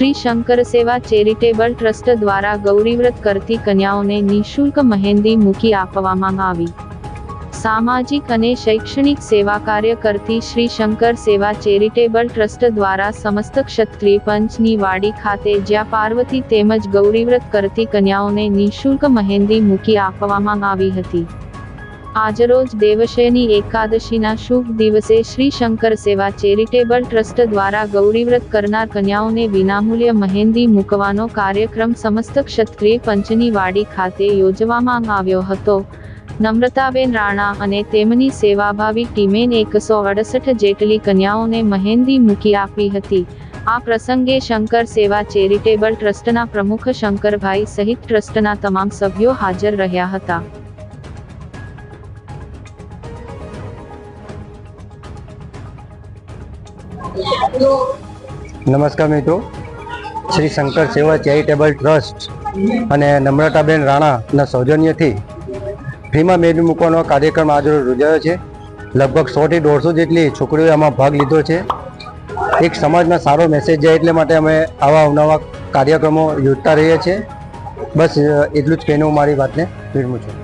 श्री शंकर सेवा charitable trust द्वारा गौरीव्रत करती कन्याओने निःशुल्क मेहंदी मूकी आपवामां आवी। सामाजिक अने शैक्षणिक सेवा कार्य करती श्री शंकर सेवा चेरिटेबल ट्रस्ट द्वारा समस्त क्षत्रिय पंचनी वाड़ी खाते ज्यां पार्वती तेमज गौरीव्रत करती कन्याओने निःशुल्क मेहंदी मूकी आपवामां आवी हती। आजरोज देवशयनी एकादशीना शुभ दिवसे श्री शंकर सेवा चेरिटेबल ट्रस्ट द्वारा गौरीव्रत करनार कन्याओने विनामूल्य मेहंदी मूकवानो कार्यक्रम समस्त क्षत्रिय पंचनी वाड़ी खाते योजवामां आव्यो हतो। नम्रताबेन राणा अने तेमनी सेवाभावी टीमे 168 जेटली कन्याओने मेहंदी मूकी आपी हती। आ प्रसंगे शंकर सेवा चेरिटेबल ट्रस्टना प्रमुख शंकरभाई सहित ट्रस्टना तमाम सभ्यो हाजर रह्या हता। नमस्कार मित्रों, श्री शंकर सेवा चेरिटेबल ट्रस्ट અને નમ્રતાબેન રાણાના સૌજન્યથી ફ્રીમાં મેહંદી મૂકવાનો કાર્યક્રમ આજે યોજાયો છે। લગભગ 100 થી 150 જેટલી છોકરીઓએ આમાં ભાગ લીધો છે। એક સમાજમાં સારો મેસેજ જાય એટલે માટે અમે આવા અવનવા કાર્યક્રમો યોજતા રહીએ છીએ। બસ એટલું જ કહીને હું મારી વાતને વિરમું છું।